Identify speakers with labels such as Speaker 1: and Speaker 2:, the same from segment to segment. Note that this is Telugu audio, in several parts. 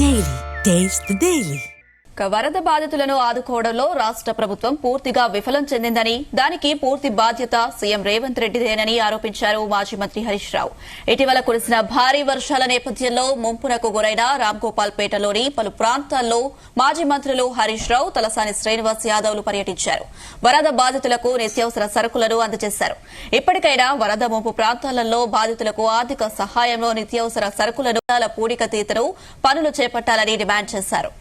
Speaker 1: Daily. Taste the Daily.
Speaker 2: వరద బాధితులను ఆదుకోవడంలో రాష్ట్ర ప్రభుత్వం పూర్తిగా విఫలం చెందిందని దానికి పూర్తి బాధ్యత సీఎం రేవంత్ రెడ్డిదేనని ఆరోపించారు మాజీ మంత్రి హరీష్ రావు. ఇటీవల కురిసిన భారీ వర్షాల నేపథ్యంలో ముంపునకు గురైన రాంగోపాల్పేటలోని పలు ప్రాంతాల్లో మాజీ మంత్రులు హరీష్ రావు, తలసాని శ్రీనివాస్ యాదవ్లు పర్యటించారు. వరద బాధితులకు నిత్యావసర సరుకులను అందజేశారు. ఇప్పటికైనా వరద ముంపు ప్రాంతాలలో బాధితులకు ఆర్థిక సహాయంలో నిత్యావసర సరుకులను పూడికతీతను పనులు చేపట్టాలని డిమాండ్ చేశారు.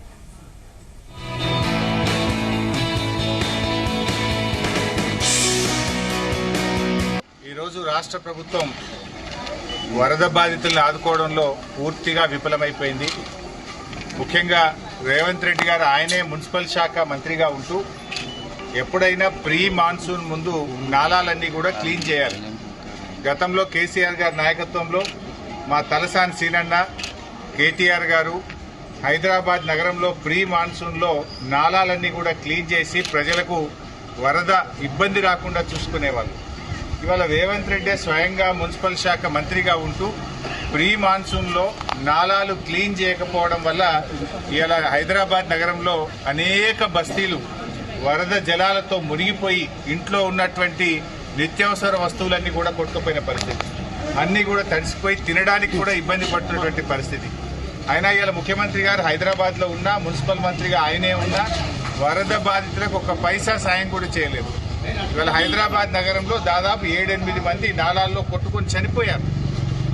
Speaker 3: ఈరోజు రాష్ట్ర ప్రభుత్వం వరద బాధితులను ఆదుకోవడంలో పూర్తిగా విఫలమైపోయింది. ముఖ్యంగా రేవంత్ రెడ్డి గారు ఆయనే మున్సిపల్ శాఖ మంత్రిగా ఉంటూ ఎప్పుడైనా ప్రీ మాన్సూన్ ముందు నాలాలన్నీ కూడా క్లీన్ చేయాలి. గతంలో కేసీఆర్ గారి నాయకత్వంలో మా తలసాని సీనన్న, కేటీఆర్ గారు హైదరాబాద్ నగరంలో ప్రీ మాన్సూన్లో నాలాలన్నీ కూడా క్లీన్ చేసి ప్రజలకు వరద ఇబ్బంది రాకుండా చూసుకునేవాళ్ళు. ఇవాళ రేవంత్ రెడ్డి స్వయంగా మున్సిపల్ శాఖ మంత్రిగా ఉంటూ ప్రీ మాన్సూన్లో నాలాలు క్లీన్ చేయకపోవడం వల్ల ఇవాళ హైదరాబాద్ నగరంలో అనేక బస్తీలు వరద జలాలతో మునిగిపోయి ఇంట్లో ఉన్నటువంటి నిత్యావసర వస్తువులన్నీ కూడా కొట్టుకుపోయిన పరిస్థితి, అన్నీ కూడా తడిసిపోయి తినడానికి కూడా ఇబ్బంది పడుతున్నటువంటి పరిస్థితి. అయినా ఇవాళ ముఖ్యమంత్రి గారు హైదరాబాద్లో ఉన్నా, మున్సిపల్ మంత్రిగా ఆయనే ఉన్నా వరద బాధితులకు ఒక్క పైసా సాయం కూడా చేయలేదు. ఇవాళ హైదరాబాద్ నగరంలో దాదాపు 7-8 మంది నాలాల్లో కొట్టుకొని చనిపోయారు.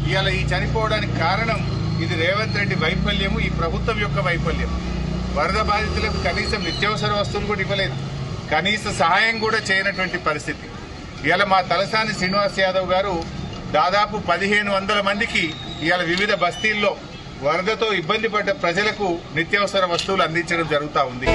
Speaker 3: ఇవాళ ఈ చనిపోవడానికి కారణం ఇది రేవంత్ రెడ్డి వైఫల్యము, ఈ ప్రభుత్వం యొక్క వైఫల్యం. వరద బాధితులకు కనీసం నిత్యావసర వస్తువులు కూడా ఇవ్వలేదు, కనీస సహాయం కూడా చేయనటువంటి పరిస్థితి. ఇవాళ మా తలసాని శ్రీనివాస్ యాదవ్ గారు దాదాపు 1500 మందికి ఇవాళ వివిధ బస్తీల్లో వరదతో ఇబ్బంది పడ్డ ప్రజలకు నిత్యావసర వస్తువులు అందించడం జరుగుతూ ఉంది.